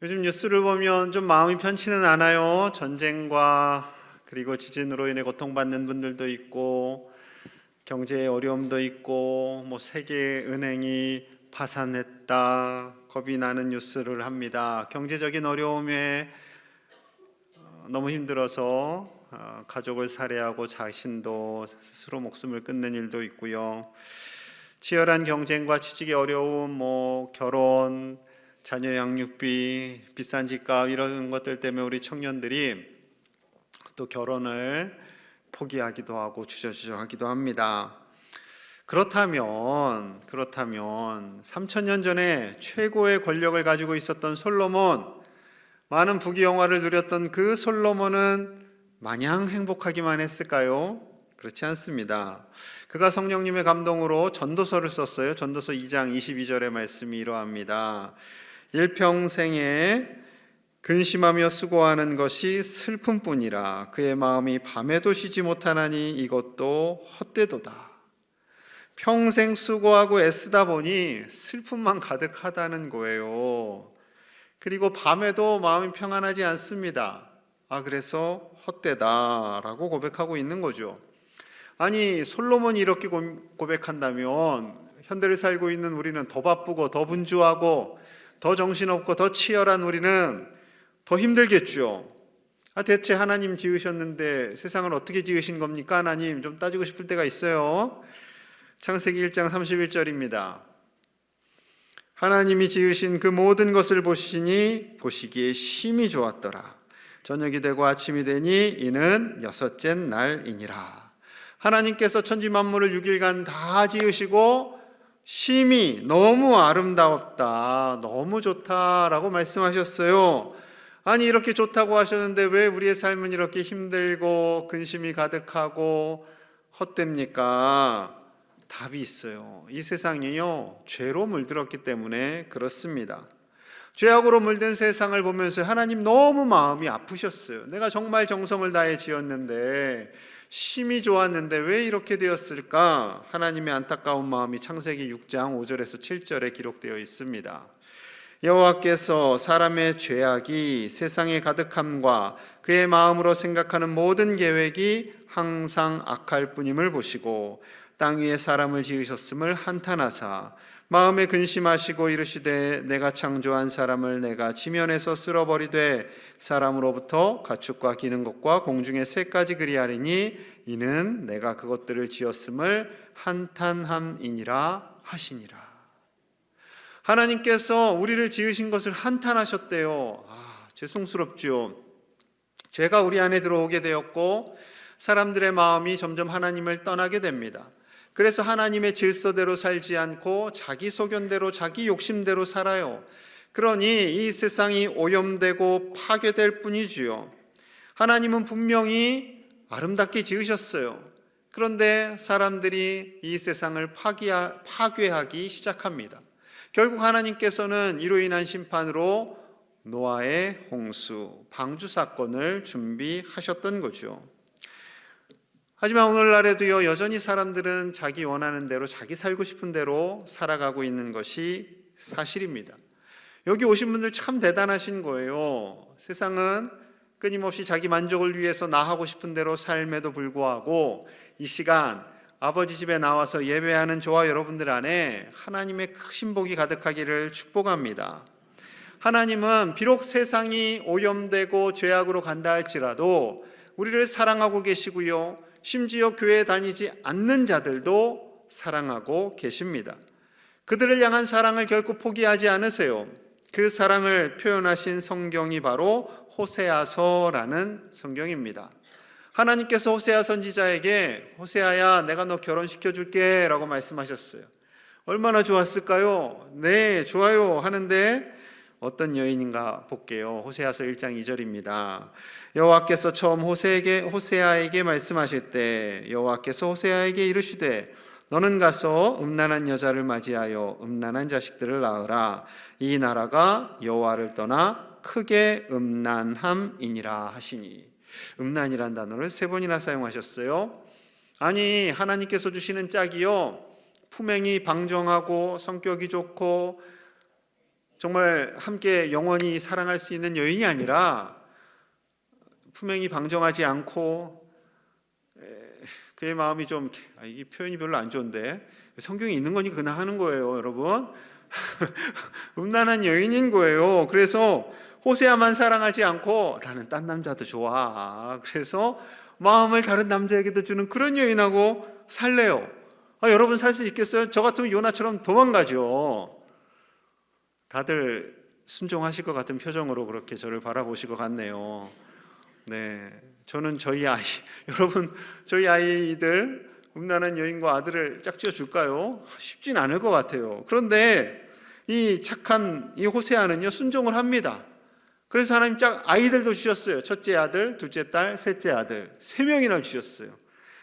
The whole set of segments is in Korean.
요즘 뉴스를 보면 좀 마음이 편치는 않아요. 전쟁과 그리고 지진으로 인해 고통받는 분들도 있고 경제의 어려움도 있고 세계 은행이 파산했다 겁이 나는 뉴스를 합니다. 경제적인 어려움에 너무 힘들어서 가족을 살해하고 자신도 스스로 목숨을 끊는 일도 있고요. 치열한 경쟁과 취직의 어려움, 결혼, 자녀 양육비, 비싼 집값 이런 것들 때문에 우리 청년들이 또 결혼을 포기하기도 하고 주저주저하기도 합니다. 그렇다면 3000년 전에 최고의 권력을 가지고 있었던 솔로몬, 많은 부귀영화를 누렸던 그 솔로몬은 마냥 행복하기만 했을까요? 그렇지 않습니다. 그가 성령님의 감동으로 전도서를 썼어요. 전도서 2장 22절의 말씀이 이러합니다. 일평생에 근심하며 수고하는 것이 슬픔뿐이라 그의 마음이 밤에도 쉬지 못하나니 이것도 헛되도다. 평생 수고하고 애쓰다 보니 슬픔만 가득하다는 거예요. 그리고 밤에도 마음이 평안하지 않습니다. 그래서 헛되다라고 고백하고 있는 거죠. 아니, 솔로몬이 이렇게 고백한다면 현대를 살고 있는 우리는 더 바쁘고 더 분주하고 더 정신없고 더 치열한 우리는 더 힘들겠죠. 대체 하나님 지으셨는데 세상을 어떻게 지으신 겁니까? 하나님, 좀 따지고 싶을 때가 있어요. 창세기 1장 31절입니다. 하나님이 지으신 그 모든 것을 보시기에 심히 좋았더라. 저녁이 되고 아침이 되니 이는 여섯째 날이니라. 하나님께서 천지 만물을 6일간 다 지으시고 심히 너무 아름다웠다, 너무 좋다라고 말씀하셨어요. 아니, 이렇게 좋다고 하셨는데 왜 우리의 삶은 이렇게 힘들고 근심이 가득하고 헛됩니까? 답이 있어요. 이 세상이요, 죄로 물들었기 때문에 그렇습니다. 죄악으로 물든 세상을 보면서 하나님 너무 마음이 아프셨어요. 내가 정말 정성을 다해 지었는데, 심히 좋았는데 왜 이렇게 되었을까? 하나님의 안타까운 마음이 창세기 6장 5절에서 7절에 기록되어 있습니다. 여호와께서 사람의 죄악이 세상에 가득함과 그의 마음으로 생각하는 모든 계획이 항상 악할 뿐임을 보시고 땅 위에 사람을 지으셨음을 한탄하사 마음에 근심하시고 이르시되 내가 창조한 사람을 내가 지면에서 쓸어버리되 사람으로부터 가축과 기는 것과 공중의 새까지 그리하리니 이는 내가 그것들을 지었음을 한탄함이니라 하시니라. 하나님께서 우리를 지으신 것을 한탄하셨대요. 죄송스럽죠. 죄가 우리 안에 들어오게 되었고 사람들의 마음이 점점 하나님을 떠나게 됩니다. 그래서 하나님의 질서대로 살지 않고 자기 소견대로 자기 욕심대로 살아요. 그러니 이 세상이 오염되고 파괴될 뿐이지요. 하나님은 분명히 아름답게 지으셨어요. 그런데 사람들이 이 세상을 파괴하기 시작합니다. 결국 하나님께서는 이로 인한 심판으로 노아의 홍수, 방주 사건을 준비하셨던 거죠. 하지만 오늘날에도요, 여전히 사람들은 자기 원하는 대로, 자기 살고 싶은 대로 살아가고 있는 것이 사실입니다. 여기 오신 분들 참 대단하신 거예요. 세상은 끊임없이 자기 만족을 위해서 나 하고 싶은 대로 삶에도 불구하고 이 시간 아버지 집에 나와서 예배하는 저와 여러분들 안에 하나님의 크신 복이 가득하기를 축복합니다. 하나님은 비록 세상이 오염되고 죄악으로 간다 할지라도 우리를 사랑하고 계시고요, 심지어 교회에 다니지 않는 자들도 사랑하고 계십니다. 그들을 향한 사랑을 결코 포기하지 않으세요. 그 사랑을 표현하신 성경이 바로 호세아서라는 성경입니다. 하나님께서 호세아 선지자에게 호세아야, 내가 너 결혼시켜 줄게 라고 말씀하셨어요. 얼마나 좋았을까요? 네, 좋아요 하는데 어떤 여인인가 볼게요. 호세아서 1장 2절입니다. 여호와께서 처음 호세아에게 말씀하실 때 여호와께서 호세아에게 이르시되 너는 가서 음란한 여자를 맞이하여 음란한 자식들을 낳으라. 이 나라가 여호와를 떠나 크게 음란함이니라 하시니. 음란이란 단어를 3번이나 사용하셨어요. 아니, 하나님께서 주시는 짝이요, 품행이 방정하고 성격이 좋고 정말 함께 영원히 사랑할 수 있는 여인이 아니라 품행이 방정하지 않고 그의 마음이 좀 이게 표현이 별로 안 좋은데 성경에 있는 거니까 그냥 하는 거예요, 여러분. 음란한 여인인 거예요. 그래서 호세아만 사랑하지 않고 나는 딴 남자도 좋아. 그래서 마음을 다른 남자에게도 주는 그런 여인하고 살래요. 여러분 살 수 있겠어요? 저 같으면 요나처럼 도망가죠. 다들 순종하실 것 같은 표정으로 그렇게 저를 바라보실 것 같네요. 네, 저는 저희 아이, 여러분 저희 아이들 음란한 여인과 아들을 짝지어 줄까요? 쉽진 않을 것 같아요. 그런데 이 착한 이 호세아는요 순종을 합니다. 그래서 하나님 짝 아이들도 주셨어요. 첫째 아들, 둘째 딸, 셋째 아들 3명이나 주셨어요.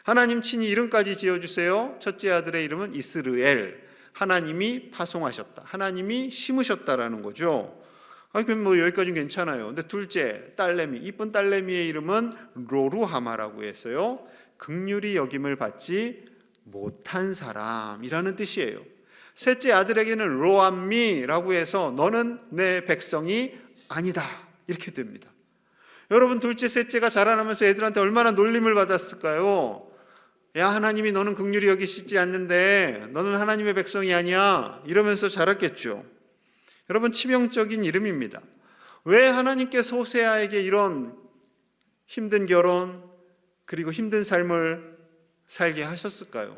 하나님 친히 이름까지 지어주세요. 첫째 아들의 이름은 이스르엘, 하나님이 파송하셨다, 하나님이 심으셨다라는 거죠. 그럼 뭐 여기까지는 괜찮아요. 근데 둘째 딸내미, 이쁜 딸내미의 이름은 로루하마라고 했어요. 긍휼히 여김을 받지 못한 사람이라는 뜻이에요. 셋째 아들에게는 로암미라고 해서 너는 내 백성이 아니다 이렇게 됩니다. 여러분 둘째 셋째가 자라나면서 애들한테 얼마나 놀림을 받았을까요? 야, 하나님이 너는 긍휼히 여기시지 않는데 너는 하나님의 백성이 아니야 이러면서 자랐겠죠. 여러분 치명적인 이름입니다. 왜 하나님께서 호세아에게 이런 힘든 결혼 그리고 힘든 삶을 살게 하셨을까요?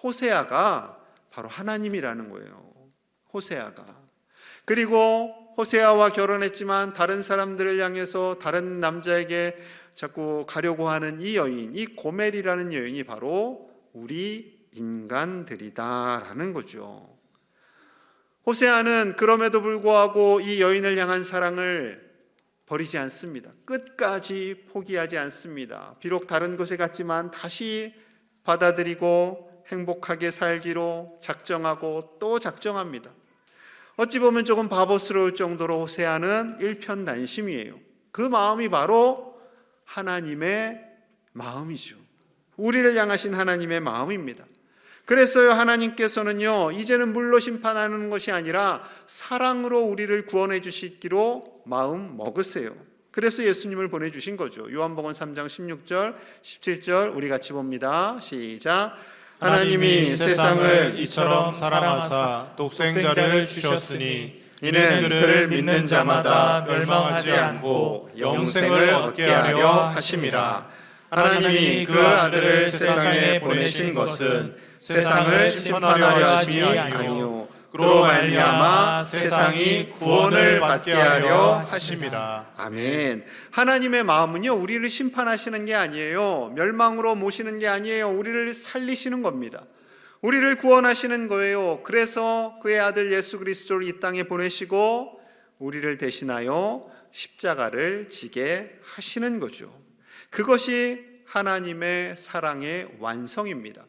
호세아가 바로 하나님이라는 거예요. 호세아가. 그리고 호세아와 결혼했지만 다른 사람들을 향해서 다른 남자에게 자꾸 가려고 하는 이 여인, 이 고멜이라는 여인이 바로 우리 인간들이다라는 거죠. 호세아는 그럼에도 불구하고 이 여인을 향한 사랑을 버리지 않습니다. 끝까지 포기하지 않습니다. 비록 다른 곳에 갔지만 다시 받아들이고 행복하게 살기로 작정하고 또 작정합니다. 어찌 보면 조금 바보스러울 정도로 호세아는 일편단심이에요. 그 마음이 바로 하나님의 마음이죠. 우리를 향하신 하나님의 마음입니다. 그래서요 하나님께서는요 이제는 물로 심판하는 것이 아니라 사랑으로 우리를 구원해 주시기로 마음 먹으세요. 그래서 예수님을 보내주신 거죠. 요한복음 3장 16절 17절 우리 같이 봅니다. 시작. 하나님이 세상을 이처럼 사랑하사 독생자를 주셨으니 이는 그를 믿는 자마다 멸망하지 않고 영생을 얻게 하려 하심이라. 하나님이 그 아들을 세상에 보내신 것은 세상을 심판하려 하심이 아니요 그로 말미암아 세상이 구원을 받게 하려 하심이라. 아멘. 하나님의 마음은요 우리를 심판하시는 게 아니에요. 멸망으로 모시는 게 아니에요. 우리를 살리시는 겁니다. 우리를 구원하시는 거예요. 그래서 그의 아들 예수 그리스도를 이 땅에 보내시고 우리를 대신하여 십자가를 지게 하시는 거죠. 그것이 하나님의 사랑의 완성입니다.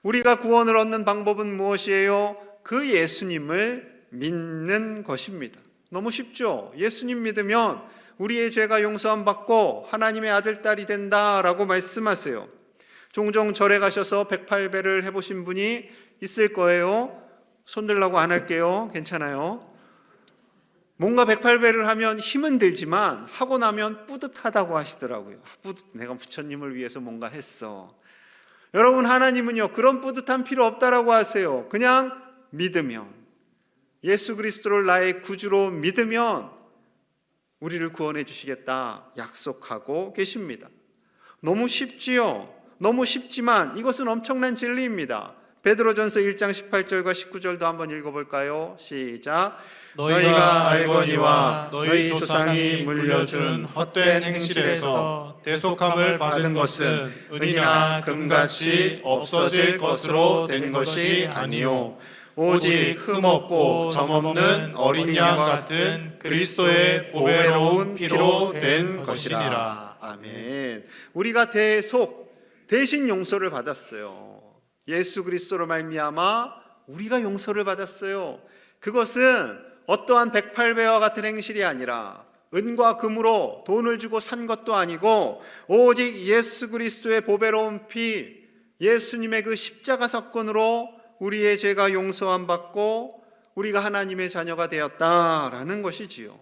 우리가 구원을 얻는 방법은 무엇이에요? 그 예수님을 믿는 것입니다. 너무 쉽죠? 예수님 믿으면 우리의 죄가 용서함 받고 하나님의 아들, 딸이 된다라고 말씀하세요. 종종 절에 가셔서 108배를 해보신 분이 있을 거예요. 손들라고 안 할게요. 괜찮아요. 뭔가 108배를 하면 힘은 들지만 하고 나면 뿌듯하다고 하시더라고요. 내가 부처님을 위해서 뭔가 했어. 여러분 하나님은요 그런 뿌듯함 필요 없다라고 하세요. 그냥 믿으면, 예수 그리스도를 나의 구주로 믿으면 우리를 구원해 주시겠다 약속하고 계십니다. 너무 쉽지요. 너무 쉽지만 이것은 엄청난 진리입니다. 베드로전서 1장 18절과 19절도 한번 읽어볼까요? 시작. 너희가 알거니와 너희 조상이 물려준 헛된 행실에서 대속함을 받은 것은 은이나 금같이 없어질 것으로 된 것이 아니요 오직 흠없고 점없는 어린 양 같은 그리스도의 보배로운 피로 된 것이니라. 아멘. 우리가 대신 용서를 받았어요. 예수 그리스도로 말미암아 우리가 용서를 받았어요. 그것은 어떠한 108배와 같은 행실이 아니라 은과 금으로 돈을 주고 산 것도 아니고 오직 예수 그리스도의 보배로운 피, 예수님의 그 십자가 사건으로 우리의 죄가 용서함 받고 우리가 하나님의 자녀가 되었다라는 것이지요.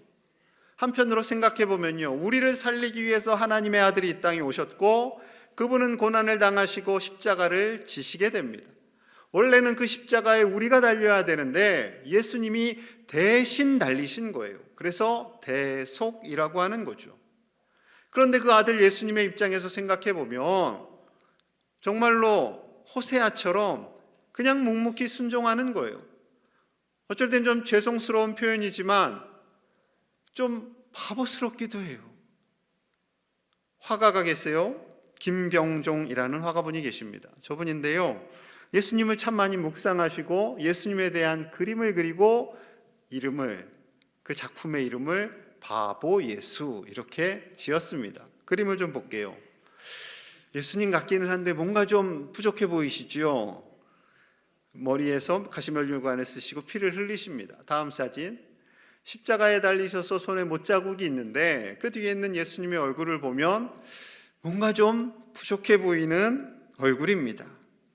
한편으로 생각해 보면요, 우리를 살리기 위해서 하나님의 아들이 이 땅에 오셨고 그분은 고난을 당하시고 십자가를 지시게 됩니다. 원래는 그 십자가에 우리가 달려야 되는데 예수님이 대신 달리신 거예요. 그래서 대속이라고 하는 거죠. 그런데 그 아들 예수님의 입장에서 생각해 보면 정말로 호세아처럼 그냥 묵묵히 순종하는 거예요. 어쩔 땐 좀 죄송스러운 표현이지만 좀 바보스럽기도 해요. 화가가 계세요. 김병종이라는 화가분이 계십니다. 저분인데요, 예수님을 참 많이 묵상하시고 예수님에 대한 그림을 그리고 그 작품의 이름을 바보 예수 이렇게 지었습니다. 그림을 좀 볼게요. 예수님 같기는 한데 뭔가 좀 부족해 보이시죠? 머리에서 가시면류관을 쓰시고 피를 흘리십니다. 다음 사진, 십자가에 달리셔서 손에 못자국이 있는데 그 뒤에 있는 예수님의 얼굴을 보면 뭔가 좀 부족해 보이는 얼굴입니다.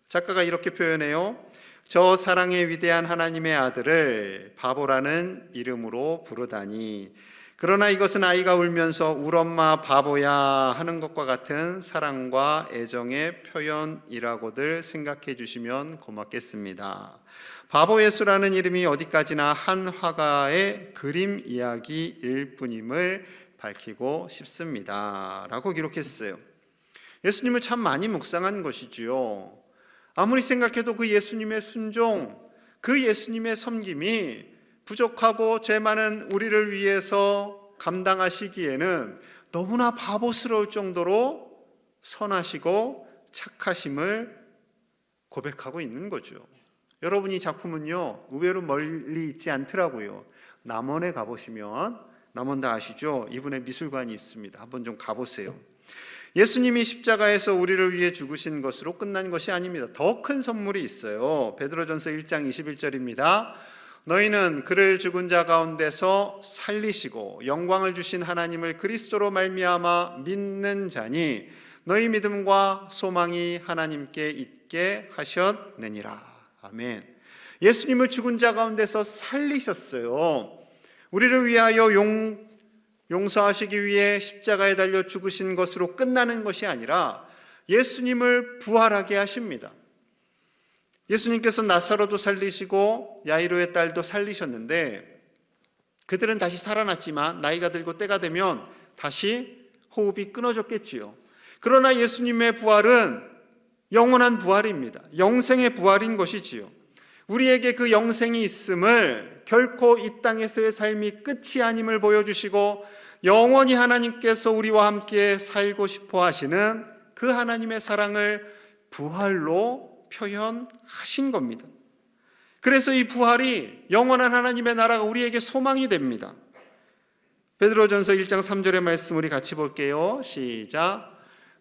작가가 이렇게 표현해요. 저 사랑의 위대한 하나님의 아들을 바보라는 이름으로 부르다니. 그러나 이것은 아이가 울면서 울 엄마 바보야 하는 것과 같은 사랑과 애정의 표현이라고들 생각해 주시면 고맙겠습니다. 바보 예수라는 이름이 어디까지나 한 화가의 그림 이야기일 뿐임을 밝히고 싶습니다 라고 기록했어요. 예수님을 참 많이 묵상한 것이지요. 아무리 생각해도 그 예수님의 순종, 그 예수님의 섬김이 부족하고 죄 많은 우리를 위해서 감당하시기에는 너무나 바보스러울 정도로 선하시고 착하심을 고백하고 있는 거죠. 여러분, 이 작품은요 의외로 멀리 있지 않더라고요. 남원에 가보시면, 남원 다 아시죠? 이분의 미술관이 있습니다. 한번 좀 가보세요. 예수님이 십자가에서 우리를 위해 죽으신 것으로 끝난 것이 아닙니다. 더 큰 선물이 있어요. 베드로전서 1장 21절입니다. 너희는 그를 죽은 자 가운데서 살리시고 영광을 주신 하나님을 그리스도로 말미암아 믿는 자니 너희 믿음과 소망이 하나님께 있게 하셨느니라. 아멘. 예수님을 죽은 자 가운데서 살리셨어요. 우리를 위하여 용서하시기 위해 십자가에 달려 죽으신 것으로 끝나는 것이 아니라 예수님을 부활하게 하십니다. 예수님께서 나사로도 살리시고 야이로의 딸도 살리셨는데 그들은 다시 살아났지만 나이가 들고 때가 되면 다시 호흡이 끊어졌겠지요. 그러나 예수님의 부활은 영원한 부활입니다. 영생의 부활인 것이지요. 우리에게 그 영생이 있음을, 결코 이 땅에서의 삶이 끝이 아님을 보여주시고 영원히 하나님께서 우리와 함께 살고 싶어 하시는 그 하나님의 사랑을 부활로 표현하신 겁니다. 그래서 이 부활이 영원한 하나님의 나라가 우리에게 소망이 됩니다. 베드로전서 1장 3절의 말씀 우리 같이 볼게요. 시작.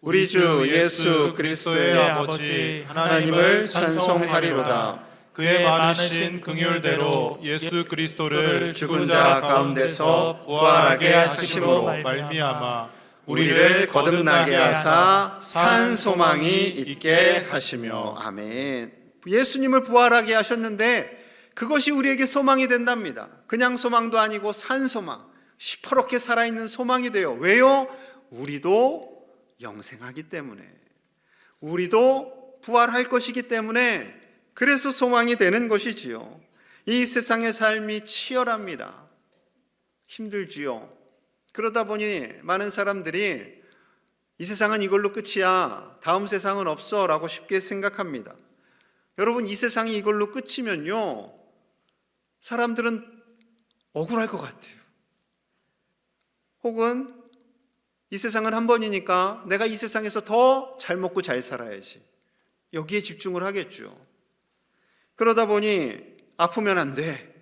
우리 주 예수 그리스도의 아버지 하나님을 찬송하리로다. 그의 많으신 긍휼대로 예수 그리스도를 죽은 자 가운데서 부활하게 하심으로 말미암아 우리를 거듭나게 하사 산 소망이 있게 하시며. 아멘. 예수님을 부활하게 하셨는데 그것이 우리에게 소망이 된답니다. 그냥 소망도 아니고 산 소망, 시퍼렇게 살아있는 소망이 돼요. 왜요? 우리도 영생하기 때문에, 우리도 부활할 것이기 때문에, 그래서 소망이 되는 것이지요. 이 세상의 삶이 치열합니다. 힘들지요. 그러다 보니 많은 사람들이 이 세상은 이걸로 끝이야, 다음 세상은 없어 라고 쉽게 생각합니다. 여러분, 이 세상이 이걸로 끝이면요 사람들은 억울할 것 같아요. 혹은 이 세상은 한 번이니까 내가 이 세상에서 더 잘 먹고 잘 살아야지, 여기에 집중을 하겠죠. 그러다 보니 아프면 안 돼,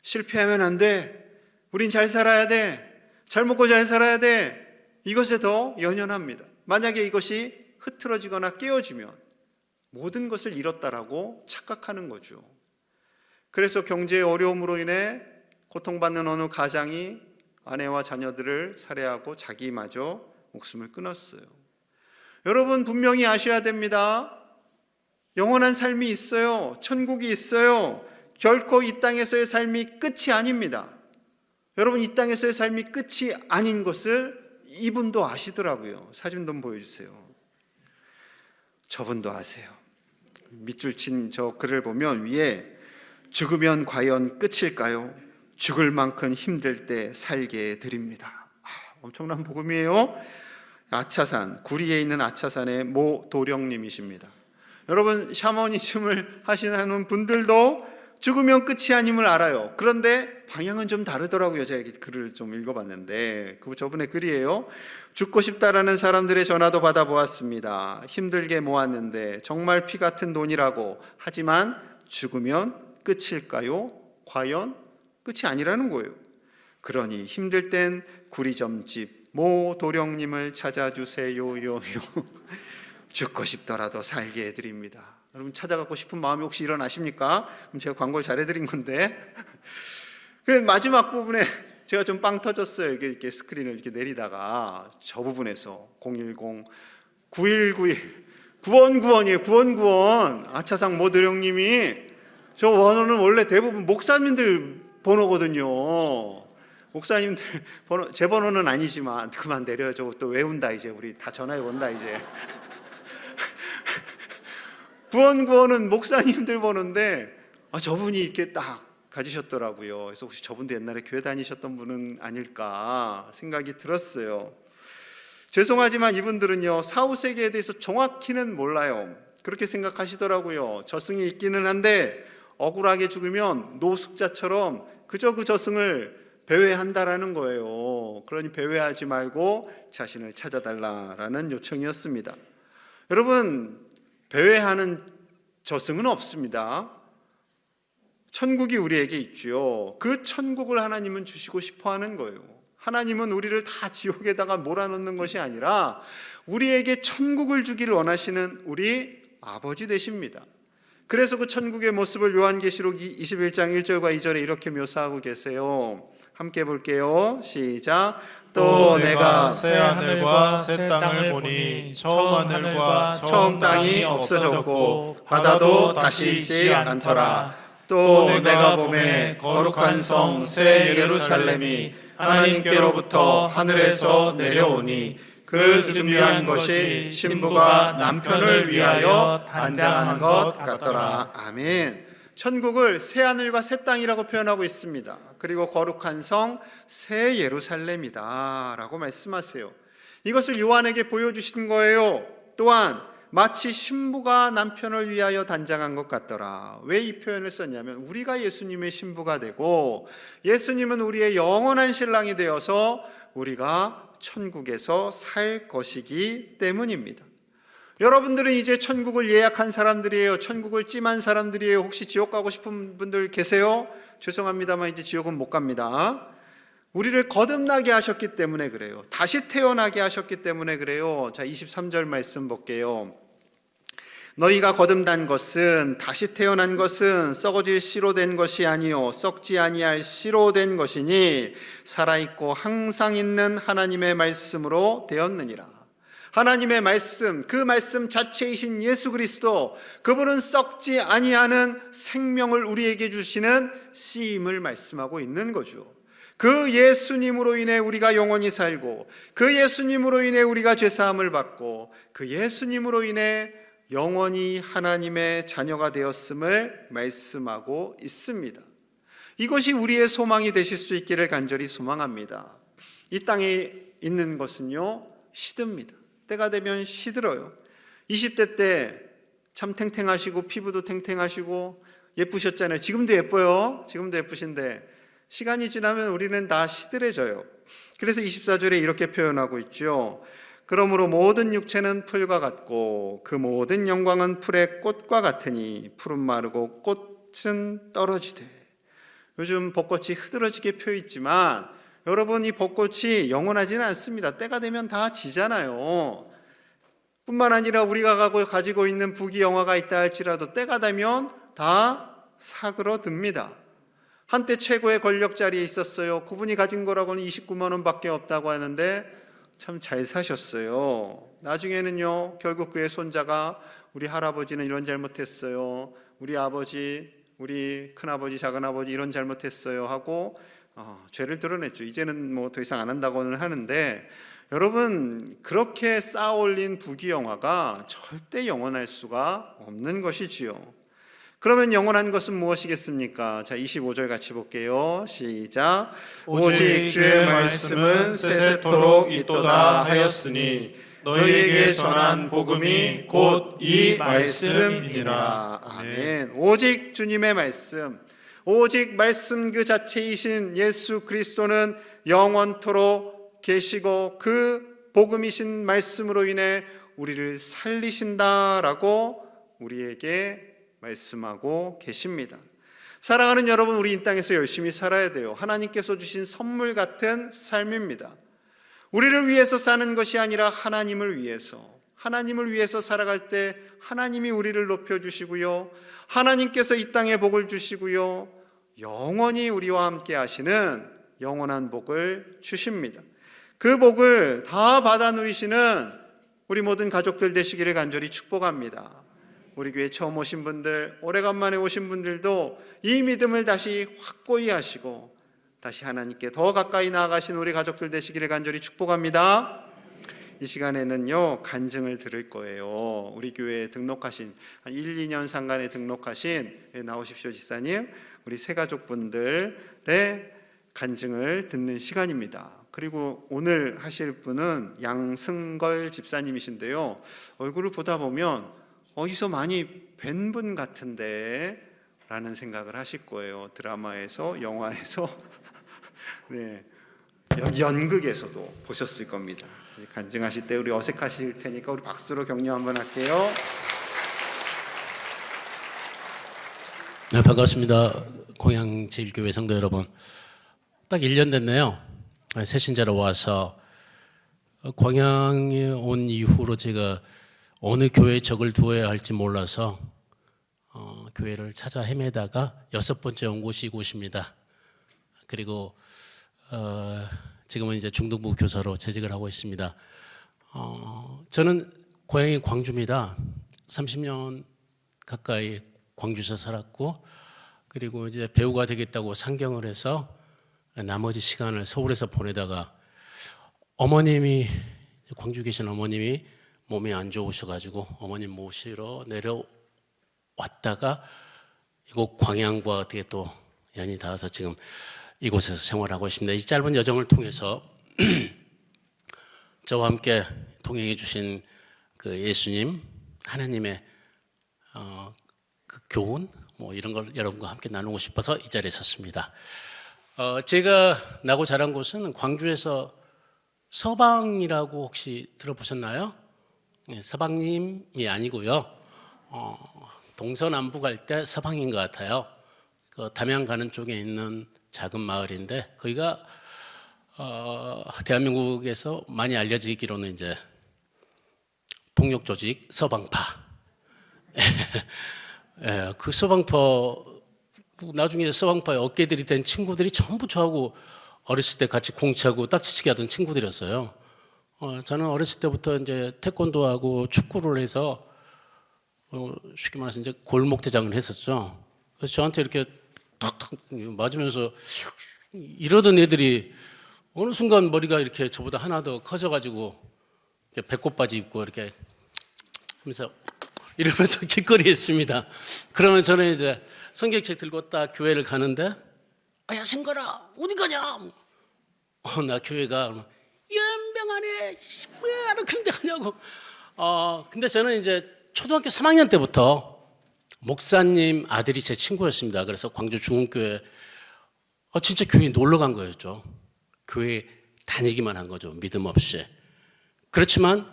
실패하면 안 돼, 우린 잘 살아야 돼, 잘 먹고 잘 살아야 돼, 이것에 더 연연합니다. 만약에 이것이 흐트러지거나 깨어지면 모든 것을 잃었다라고 착각하는 거죠. 그래서 경제의 어려움으로 인해 고통받는 어느 가장이 아내와 자녀들을 살해하고 자기마저 목숨을 끊었어요. 여러분, 분명히 아셔야 됩니다. 영원한 삶이 있어요. 천국이 있어요. 결코 이 땅에서의 삶이 끝이 아닙니다. 여러분, 이 땅에서의 삶이 끝이 아닌 것을 이분도 아시더라고요. 사진 좀 보여주세요. 저분도 아세요. 밑줄 친 저 글을 보면 위에 죽으면 과연 끝일까요? 죽을 만큼 힘들 때 살게 드립니다. 엄청난 복음이에요. 아차산, 구리에 있는 아차산의 모 도령님이십니다. 여러분, 샤머니즘을 하시는 분들도 죽으면 끝이 아님을 알아요. 그런데 방향은 좀 다르더라고요. 제가 글을 좀 읽어봤는데 저분의 글이에요. 죽고 싶다라는 사람들의 전화도 받아보았습니다. 힘들게 모았는데 정말 피 같은 돈이라고. 하지만 죽으면 끝일까요? 과연 끝이 아니라는 거예요. 그러니 힘들 땐 구리점집 모 도령님을 찾아주세요요요. 죽고 싶더라도 살게 해드립니다. 여러분, 찾아가고 싶은 마음이 혹시 일어나십니까? 그럼 제가 광고를 잘해드린 건데 그 마지막 부분에 제가 좀 빵 터졌어요. 이렇게 스크린을 이렇게 내리다가 저 부분에서 010-9191 구원구원이에요. 구원구원. 아차상 모 도령님이 저 번호는 원래 대부분 목사님들 번호거든요. 목사님들 번호, 제 번호는 아니지만 그만 내려요. 저거 또 외운다 이제. 우리 다 전화해 온다 이제. 구원구원은 목사님들 번호인데 저분이 이렇게 딱 가지셨더라고요. 그래서 혹시 저분도 옛날에 교회 다니셨던 분은 아닐까 생각이 들었어요. 죄송하지만 이분들은요, 사후세계에 대해서 정확히는 몰라요. 그렇게 생각하시더라고요. 저승이 있기는 한데 억울하게 죽으면 노숙자처럼 그저 그 저승을 배회한다라는 거예요. 그러니 배회하지 말고 자신을 찾아달라라는 요청이었습니다. 여러분, 배회하는 저승은 없습니다. 천국이 우리에게 있죠. 그 천국을 하나님은 주시고 싶어 하는 거예요. 하나님은 우리를 다 지옥에다가 몰아넣는 것이 아니라 우리에게 천국을 주기를 원하시는 우리 아버지 되십니다. 그래서 그 천국의 모습을 요한계시록 21장 1절과 2절에 이렇게 묘사하고 계세요. 함께 볼게요. 시작. 또 내가 새 하늘과 새 땅을 보니 처음 하늘과 처음 땅이 없어졌고 바다도 다시 있지 않더라. 또 내가 보매 거룩한 성 새 예루살렘이 하나님께로부터 하늘에서 내려오니 그 준비한 것이 신부가 남편을 위하여 단장한 것 같더라. 아멘. 천국을 새 하늘과 새 땅이라고 표현하고 있습니다. 그리고 거룩한 성 새 예루살렘이다 라고 말씀하세요. 이것을 요한에게 보여주신 거예요. 또한 마치 신부가 남편을 위하여 단장한 것 같더라. 왜 이 표현을 썼냐면 우리가 예수님의 신부가 되고 예수님은 우리의 영원한 신랑이 되어서 우리가 천국에서 살 것이기 때문입니다. 여러분들은 이제 천국을 예약한 사람들이에요. 천국을 찜한 사람들이에요. 혹시 지옥 가고 싶은 분들 계세요? 죄송합니다만 이제 지옥은 못 갑니다. 우리를 거듭나게 하셨기 때문에 그래요. 다시 태어나게 하셨기 때문에 그래요. 자, 23절 말씀 볼게요. 너희가 거듭난 것은, 다시 태어난 것은 썩어질 씨로 된 것이 아니요 썩지 아니할 씨로 된 것이니 살아있고 항상 있는 하나님의 말씀으로 되었느니라. 하나님의 말씀, 그 말씀 자체이신 예수 그리스도, 그분은 썩지 아니하는 생명을 우리에게 주시는 씨임을 말씀하고 있는 거죠. 그 예수님으로 인해 우리가 영원히 살고, 그 예수님으로 인해 우리가 죄사함을 받고, 그 예수님으로 인해 영원히 하나님의 자녀가 되었음을 말씀하고 있습니다. 이것이 우리의 소망이 되실 수 있기를 간절히 소망합니다. 이 땅에 있는 것은요, 시듭니다. 때가 되면 시들어요. 20대 때 참 탱탱하시고 피부도 탱탱하시고 예쁘셨잖아요. 지금도 예뻐요. 지금도 예쁘신데 시간이 지나면 우리는 다 시들해져요. 그래서 24절에 이렇게 표현하고 있죠. 그러므로 모든 육체는 풀과 같고 그 모든 영광은 풀의 꽃과 같으니 풀은 마르고 꽃은 떨어지되. 요즘 벚꽃이 흐드러지게 펴 있지만 여러분, 이 벚꽃이 영원하지는 않습니다. 때가 되면 다 지잖아요. 뿐만 아니라 우리가 가지고 있는 부귀영화가 있다 할지라도 때가 되면 다 사그러듭니다. 한때 최고의 권력 자리에 있었어요. 그분이 가진 거라고는 29만 원밖에 없다고 하는데 참 잘 사셨어요. 나중에는요, 결국 그의 손자가 우리 할아버지는 이런 잘못했어요. 우리 아버지, 우리 큰아버지 작은아버지 이런 잘못했어요 하고 죄를 드러냈죠. 이제는 뭐 더 이상 안 한다고는 하는데, 여러분, 그렇게 쌓아 올린 부귀영화가 절대 영원할 수가 없는 것이지요. 그러면 영원한 것은 무엇이겠습니까? 자, 25절 같이 볼게요. 시작. 오직 주의 말씀은 세세토록 있도다 하였으니 너희에게 전한 복음이 곧 이 말씀이니라. 아멘. 오직 주님의 말씀, 오직 말씀 그 자체이신 예수 그리스도는 영원토록 계시고 그 복음이신 말씀으로 인해 우리를 살리신다라고 우리에게 말씀하고 계십니다. 사랑하는 여러분, 우리 이 땅에서 열심히 살아야 돼요. 하나님께서 주신 선물 같은 삶입니다. 우리를 위해서 사는 것이 아니라 하나님을 위해서 살아갈 때 하나님이 우리를 높여주시고요, 하나님께서 이 땅에 복을 주시고요, 영원히 우리와 함께 하시는 영원한 복을 주십니다. 그 복을 다 받아 누리시는 우리 모든 가족들 되시기를 간절히 축복합니다. 우리 교회 처음 오신 분들, 오래간만에 오신 분들도 이 믿음을 다시 확고히 하시고 다시 하나님께 더 가까이 나아가신 우리 가족들 되시기를 간절히 축복합니다. 이 시간에는요, 간증을 들을 거예요. 우리 교회에 등록하신, 한 1, 2년 상간에 등록하신, 나오십시오 지사님, 우리 새가족분들의 간증을 듣는 시간입니다. 그리고 오늘 하실 분은 양승걸 집사님이신데요, 얼굴을 보다 보면 어디서 많이 뵌 분 같은데 라는 생각을 하실 거예요. 드라마에서, 영화에서, 네, 연극에서도 보셨을 겁니다. 간증하실 때 우리 어색하실 테니까 우리 박수로 격려 한번 할게요. 네, 반갑습니다. 공양제일교회 성도 여러분, 딱 1년 됐네요. 새신자로 와서 광양에 온 이후로 제가 어느 교회에 적을 두어야 할지 몰라서 교회를 찾아 헤매다가 6번째 온 곳이 이곳입니다. 그리고 지금은 이제 중등부 교사로 재직을 하고 있습니다. 저는 고향이 광주입니다. 30년 가까이 광주에서 살았고, 그리고 이제 배우가 되겠다고 상경을 해서 나머지 시간을 서울에서 보내다가 어머님이, 광주 계신 어머님이 몸이 안 좋으셔가지고 어머님 모시러 내려왔다가 이곳 광양과 어떻게 또 연이 닿아서 지금 이곳에서 생활하고 있습니다. 이 짧은 여정을 통해서 저와 함께 동행해 주신 그 예수님, 하나님의 그 교훈, 뭐 이런 걸 여러분과 함께 나누고 싶어서 이 자리에 섰습니다. 제가 나고 자란 곳은 광주에서 서방이라고 혹시 들어보셨나요? 네, 서방님이 아니고요. 동서남북 갈 때 서방인 것 같아요. 그 담양 가는 쪽에 있는 작은 마을인데, 거기가 대한민국에서 많이 알려지기로는 이제 폭력 조직 서방파. 예, 그 서방파, 나중에 서방파의 어깨들이 된 친구들이 전부 저하고 어렸을 때 같이 공치하고 딱지치기 하던 친구들이었어요. 저는 어렸을 때부터 이제 태권도하고 축구를 해서 쉽게 말해서 이제 골목대장을 했었죠. 그래서 저한테 이렇게 탁탁 맞으면서 이러던 애들이 어느 순간 머리가 이렇게 저보다 하나 더 커져가지고 배꼽 바지 입고 이렇게 하면서 이러면서 길거리 했습니다. 그러면 저는 이제 성경책 들고 딱 교회를 가는데, 야 승관아 어디 가냐? 나 교회가. 연병하네, 뭐야, 너 그런 데 가냐고. 근데 저는 이제 초등학교 3학년 때부터 목사님 아들이 제 친구였습니다. 그래서 광주 중흥교회, 진짜 교회에 놀러 간 거였죠. 교회 다니기만 한 거죠, 믿음 없이. 그렇지만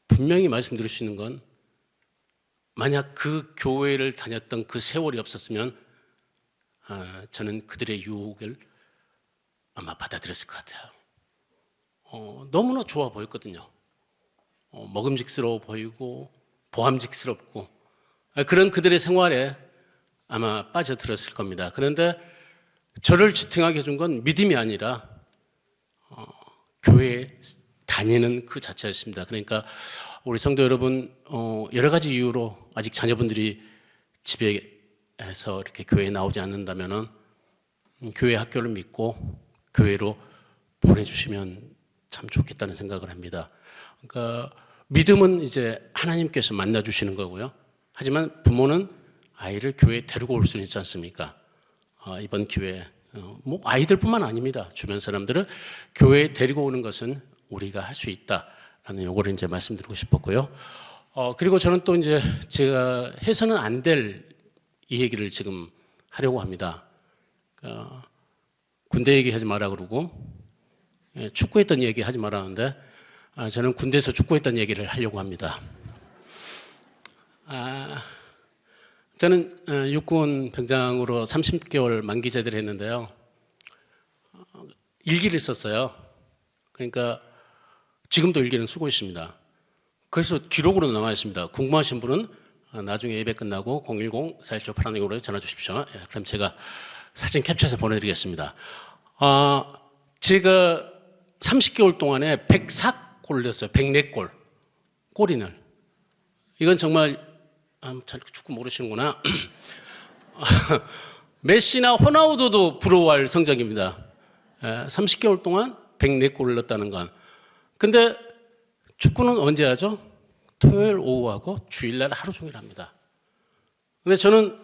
분명히 말씀드릴 수 있는 건, 만약 그 교회를 다녔던 그 세월이 없었으면 저는 그들의 유혹을 아마 받아들였을 것 같아요. 너무나 좋아 보였거든요. 먹음직스러워 보이고 보암직스럽고, 그런 그들의 생활에 아마 빠져들었을 겁니다. 그런데 저를 지탱하게 해준 건 믿음이 아니라 교회에 다니는 그 자체였습니다. 그러니까 우리 성도 여러분, 여러 가지 이유로 아직 자녀분들이 집에 교회에서 이렇게 교회에 나오지 않는다면은 교회 학교를 믿고 교회로 보내주시면 참 좋겠다는 생각을 합니다. 그러니까 믿음은 이제 하나님께서 만나주시는 거고요. 하지만 부모는 아이를 교회에 데리고 올 수는 있지 않습니까? 이번 기회에 뭐 아이들뿐만 아닙니다. 주변 사람들을 교회에 데리고 오는 것은 우리가 할 수 있다라는 요거를 이제 말씀드리고 싶었고요. 그리고 저는 또 이제 제가 해서는 안 될 이 얘기를 지금 하려고 합니다. 군대 얘기하지 마라 그러고 축구했던 얘기 하지 말라는데 저는 군대에서 축구했던 얘기를 하려고 합니다. 저는 육군 병장으로 30개월 만기 제대를 했는데요. 일기를 썼어요. 그러니까 지금도 일기는 쓰고 있습니다. 그래서 기록으로 남아 있습니다. 궁금하신 분은 나중에 예배 끝나고 010-416-8165로 전화 주십시오. 그럼 제가 사진 캡처해서 보내드리겠습니다. 제가 30개월 동안에 104골 넣었어요. 104골. 골인을. 이건 정말 잘 축구 모르시는구나. 메시나 호나우도도 부러워할 성적입니다. 30개월 동안 104골을 넣었다는 건. 근데 축구는 언제 하죠? 토요일 오후하고 주일날 하루 종일 합니다. 근데 저는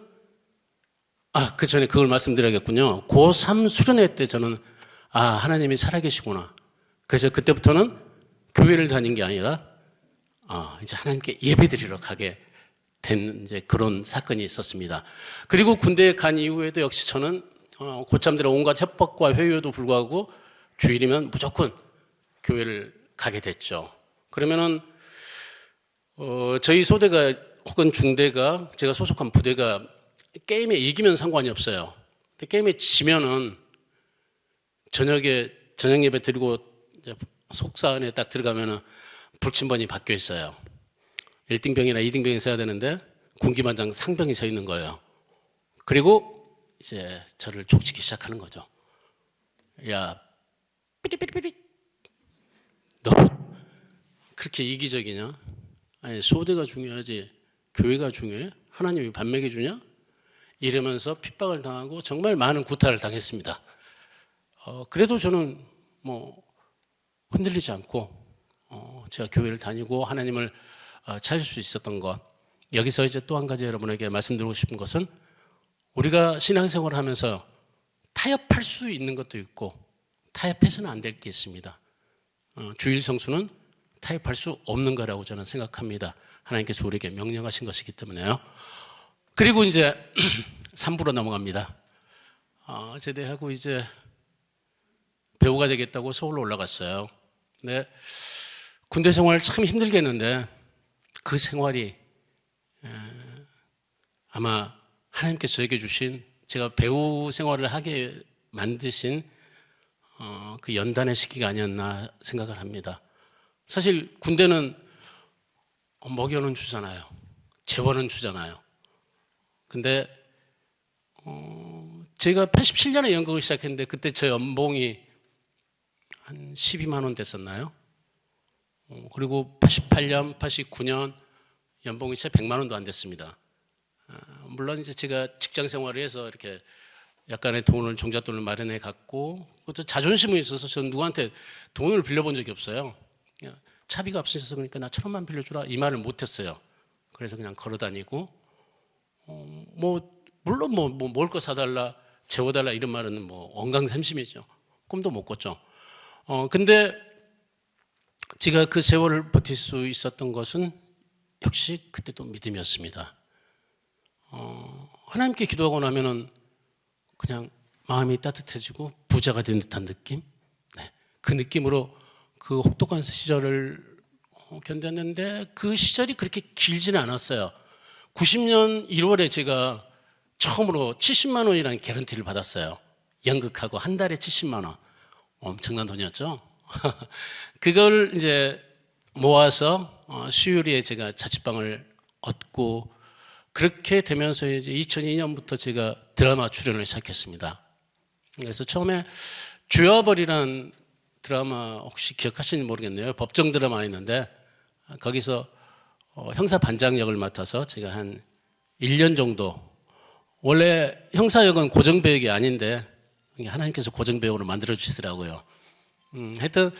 그 전에 그걸 말씀드려야겠군요. 고3 수련회 때 저는 하나님이 살아계시구나. 그래서 그때부터는 교회를 다닌 게 아니라 이제 하나님께 예배드리러 가게 된 이제 그런 사건이 있었습니다. 그리고 군대에 간 이후에도 역시 저는 고참들의 온갖 협박과 회유에도 불구하고 주일이면 무조건 교회를 가게 됐죠. 그러면은 저희 소대가 혹은 중대가 제가 소속한 부대가 게임에 이기면 상관이 없어요. 근데 게임에 지면은 저녁 예배 드리고 이제 속사 안에 딱 들어가면은 불침번이 바뀌어 있어요. 1등병이나 2등병이 서야 되는데 군기반장 상병이 서 있는 거예요. 그리고 이제 저를 족치기 시작하는 거죠. 야, 삐리삐리삐리. 너 그렇게 이기적이냐? 아니, 소대가 중요하지 교회가 중요해? 하나님이 밥 먹여주냐? 이러면서 핍박을 당하고 정말 많은 구타를 당했습니다. 그래도 저는 뭐 흔들리지 않고 제가 교회를 다니고 하나님을 찾을 수 있었던 것. 여기서 이제 또 한 가지 여러분에게 말씀드리고 싶은 것은 우리가 신앙생활을 하면서 타협할 수 있는 것도 있고 타협해서는 안 될 게 있습니다. 주일 성수는 타협할 수 없는 거라고 저는 생각합니다. 하나님께서 우리에게 명령하신 것이기 때문에요. 그리고 이제 3부로 넘어갑니다. 제대하고 이제 배우가 되겠다고 서울로 올라갔어요. 근데 군대 생활 참 힘들게 했는데 그 생활이 아마 하나님께서 저에게 주신 제가 배우 생활을 하게 만드신 그 연단의 시기가 아니었나 생각을 합니다. 사실 군대는 먹여는 주잖아요. 재원은 주잖아요. 근데 제가 87년에 연극을 시작했는데 그때 저 연봉이 한 12만 원 됐었나요? 그리고 88년, 89년 연봉이 채 100만 원도 안 됐습니다. 물론 이제 제가 직장 생활을 해서 이렇게 약간의 돈을 종잣돈을 마련해 갖고 그것도 자존심이 있어서 저는 누구한테 돈을 빌려본 적이 없어요. 차비가 없으셔서 그러니까 나 1,000원만 빌려주라 이 말을 못했어요. 그래서 그냥 걸어다니고 물론 먹을 거 사달라 재워달라 이런 말은 뭐 언강삼심이죠. 꿈도 못 꿨죠. 근데 제가 그 세월을 버틸 수 있었던 것은 역시 그때도 믿음이었습니다. 하나님께 기도하고 나면은 그냥 마음이 따뜻해지고 부자가 된 듯한 느낌? 네, 그 느낌으로 그 혹독한 시절을 견뎠는데 그 시절이 그렇게 길지는 않았어요. 90년 1월에 제가 처음으로 70만 원이라는 개런티를 받았어요. 연극하고 한 달에 70만 원. 엄청난 돈이었죠. 그걸 이제 모아서 수요일에 제가 자취방을 얻고 그렇게 되면서 이제 2002년부터 제가 드라마 출연을 시작했습니다. 그래서 처음에 죄와벌이라는 드라마 혹시 기억하시는지 모르겠네요. 법정 드라마였는데 거기서 형사 반장 역을 맡아서 제가 한 1년 정도 원래 형사역은 고정배역이 아닌데 하나님께서 고정배역으로 만들어 주시더라고요. 하여튼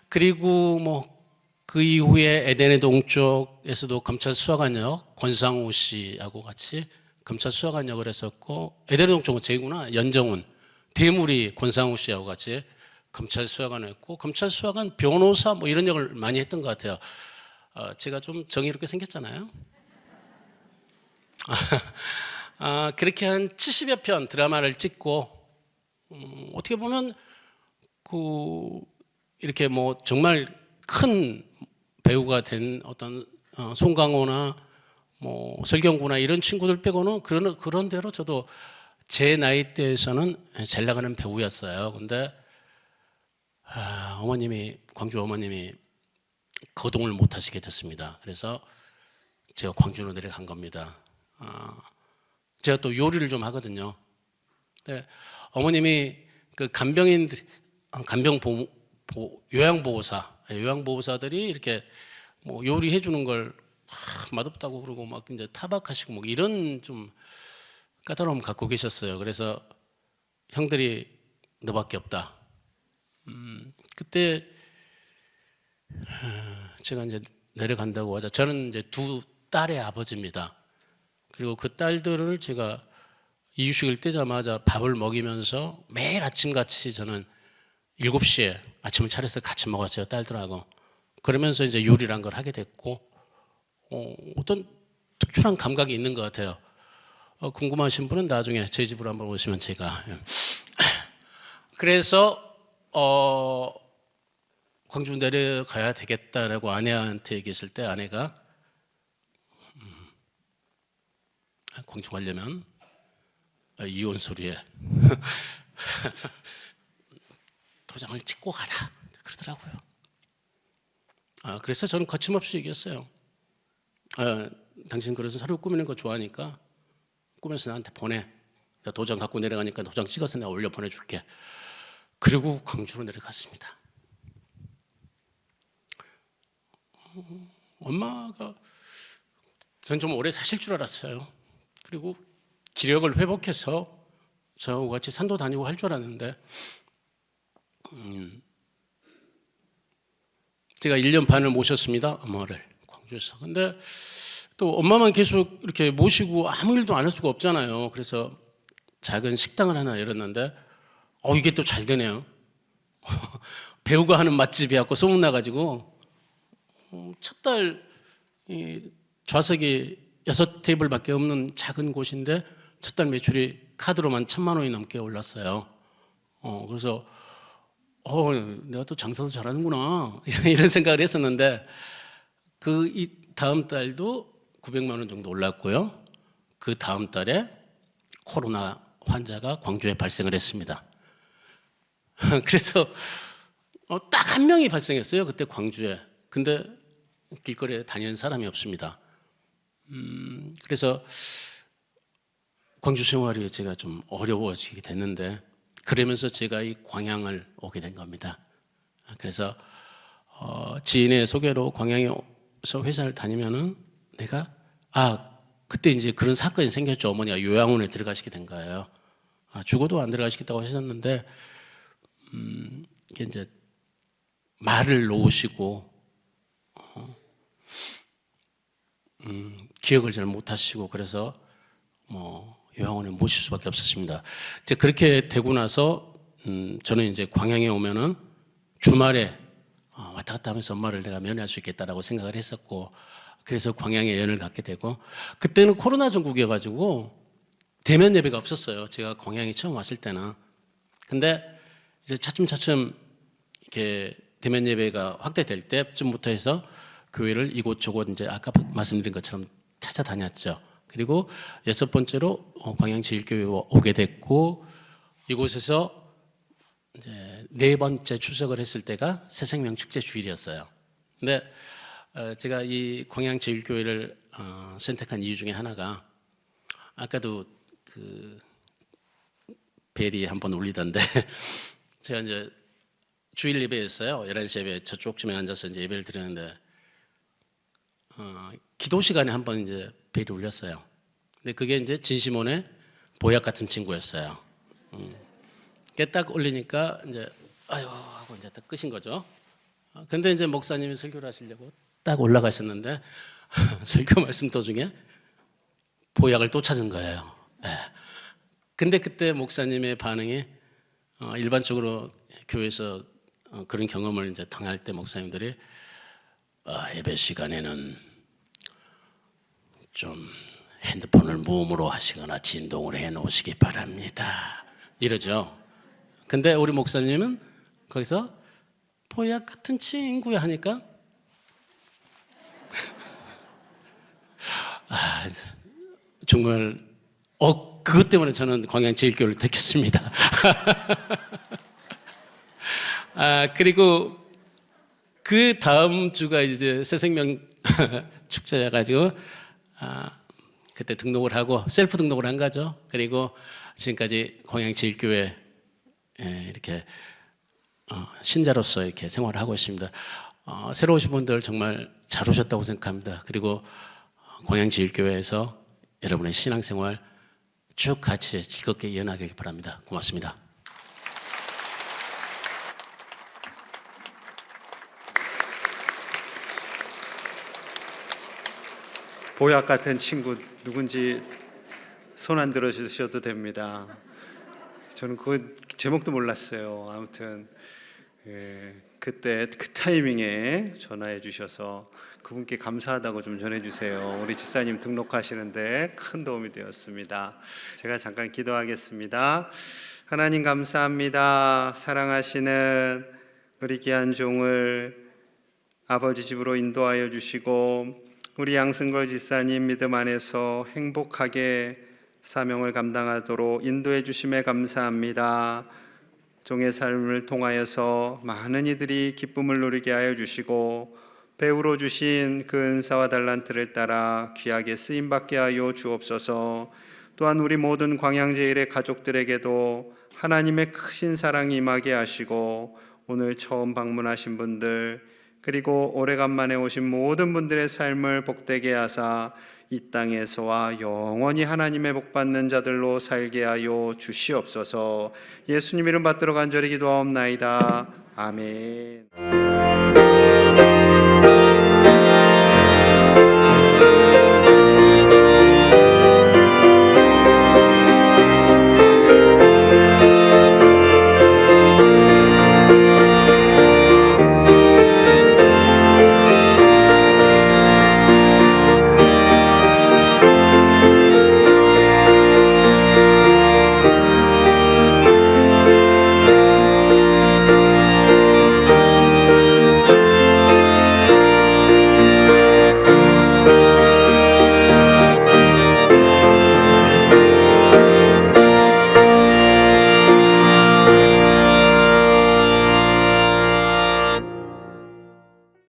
그리고 뭐 그 이후에 에덴의 동쪽에서도 검찰 수사관역 권상우 씨하고 같이 검찰 수사관역을 했었고, 에덴의 동쪽은 제구나, 연정훈, 대물이 권상우 씨하고 같이 검찰 수사관을 했고, 검찰 수사관 변호사 뭐 이런 역을 많이 했던 것 같아요. 제가 좀 정의롭게 생겼잖아요. 그렇게 한 70여 편 드라마를 찍고, 어떻게 보면 이렇게 뭐 정말 큰 배우가 된 어떤 송강호나 뭐 설경구나 이런 친구들 빼고는 그런 대로 저도 제 나이대에서는 잘 나가는 배우였어요. 근데 광주 어머님이 거동을 못 하시게 됐습니다. 그래서 제가 광주로 내려간 겁니다. 제가 또 요리를 좀 하거든요. 근데 어머님이 그 요양보호사들이 이렇게 뭐 요리해 주는 걸 맛없다고 그러고 막 이제 타박하시고 뭐 이런 좀 까다로움 갖고 계셨어요. 그래서 형들이 너밖에 없다. 그때 제가 이제 내려간다고 하자. 저는 이제 두 딸의 아버지입니다. 그리고 그 딸들을 제가 이유식을 떼자마자 밥을 먹이면서 매일 아침같이 저는 7시에 아침을 차려서 같이 먹었어요, 딸들하고. 그러면서 이제 요리란 걸 하게 됐고, 어떤 특출한 감각이 있는 것 같아요. 궁금하신 분은 나중에 저희 집으로 한번 오시면 제가. 그래서 광주 내려가야 되겠다라고 아내한테 얘기했을 때 아내가 광주 가려면 이혼 소리에 도장을 찍고 가라 그러더라고요. 그래서 저는 거침없이 얘기했어요. 당신 그래서 서류 꾸미는 거 좋아하니까 꾸며서 나한테 보내. 나 도장 갖고 내려가니까 도장 찍어서 내가 올려 보내줄게. 그리고 광주로 내려갔습니다. 엄마가 전 좀 오래 사실 줄 알았어요. 그리고 기력을 회복해서 저하고 같이 산도 다니고 할 줄 알았는데 제가 1년 반을 모셨습니다. 엄마를 광주에서. 근데 또 엄마만 계속 이렇게 모시고 아무 일도 안 할 수가 없잖아요. 그래서 작은 식당을 하나 열었는데 이게 또 잘 되네요. 배우가 하는 맛집이었고 소문나가지고 첫 달 좌석이 6테이블밖에 없는 작은 곳인데 첫 달 매출이 카드로만 1,000만 원이 넘게 올랐어요. 그래서 내가 또 장사도 잘하는구나 이런 생각을 했었는데 이 다음 달도 900만 원 정도 올랐고요. 그 다음 달에 코로나 환자가 광주에 발생을 했습니다. 그래서 딱 한 명이 발생했어요. 그때 광주에. 근데 길거리에 다니는 사람이 없습니다. 그래서 광주 생활이 제가 좀 어려워지게 됐는데 그러면서 제가 이 광양을 오게 된 겁니다. 그래서 지인의 소개로 광양에서 회사를 다니면은 내가 그때 이제 그런 사건이 생겼죠. 어머니가 요양원에 들어가시게 된 거예요. 죽어도 안 들어가시겠다고 하셨는데 이게 이제 말을 놓으시고 기억을 잘 못하시고 그래서 요양원에 모실 수밖에 없었습니다. 이제 그렇게 되고 나서 저는 이제 광양에 오면은 주말에 왔다 갔다 하면서 엄마를 내가 면회할 수 있겠다라고 생각을 했었고 그래서 광양에 연을 갖게 되고 그때는 코로나 전국이어가지고 대면 예배가 없었어요. 제가 광양에 처음 왔을 때는. 근데 이제 차츰차츰 이렇게 대면 예배가 확대될 때쯤부터 해서 교회를 이곳저곳 이제 아까 말씀드린 것처럼 찾아다녔죠. 그리고 6번째로 광양제일교회에 오게 됐고 이곳에서 이제 4번째 출석을 했을 때가 새생명 축제 주일이었어요. 근데 제가 이 광양제일교회를 선택한 이유 중에 하나가 아까도 그 벨이 한번 울리던데 제가 이제 주일 예배였어요. 11시 예배 저쪽쯤에 앉아서 이제 예배를 드렸는데 기도 시간에 한번 이제 벨이 울렸어요. 근데 그게 이제 진시몬의 보약 같은 친구였어요. 그게 딱 올리니까 이제 아유 하고 이제 딱 끄신 거죠. 근데 이제 목사님이 설교를 하시려고 딱 올라가셨는데 설교 말씀 도중에 보약을 또 찾은 거예요. 예. 근데 그때 목사님의 반응이 일반적으로 교회에서 그런 경험을 이제 당할 때 목사님들이 예배 시간에는 좀 핸드폰을 무음으로 하시거나 진동을 해 놓으시기 바랍니다. 이러죠. 근데 우리 목사님은 거기서 보약 같은 친구야 하니까 정말 그것 때문에 저는 광양제일교회를 택했습니다. 그리고 그 다음 주가 이제 새생명 축제여가지고 그때 등록을 하고 셀프 등록을 한 거죠. 그리고 지금까지 광양제일교회 이렇게 신자로서 이렇게 생활을 하고 있습니다. 새로 오신 분들 정말 잘 오셨다고 생각합니다. 그리고 광양제일교회에서 여러분의 신앙생활 쭉 같이 즐겁게 이어나가길 바랍니다. 고맙습니다. 보약 같은 친구 누군지 손 안 들어주셔도 됩니다. 저는 그 제목도 몰랐어요. 아무튼 그때 그 타이밍에 전화해 주셔서 그분께 감사하다고 좀 전해주세요. 우리 집사님 등록하시는데 큰 도움이 되었습니다. 제가 잠깐 기도하겠습니다. 하나님 감사합니다. 사랑하시는 우리 귀한 종을 아버지 집으로 인도하여 주시고 우리 양승걸 집사님 믿음 안에서 행복하게 사명을 감당하도록 인도해 주심에 감사합니다. 종의 삶을 통하여서 많은 이들이 기쁨을 누리게 하여 주시고 배우로 주신 그 은사와 달란트를 따라 귀하게 쓰임받게 하여 주옵소서. 또한 우리 모든 광양제일의 가족들에게도 하나님의 크신 사랑이 임하게 하시고 오늘 처음 방문하신 분들 그리고 오래간만에 오신 모든 분들의 삶을 복되게 하사 이 땅에서와 영원히 하나님의 복받는 자들로 살게 하여 주시옵소서. 예수님 이름 받들어 간절히 기도하옵나이다. 아멘.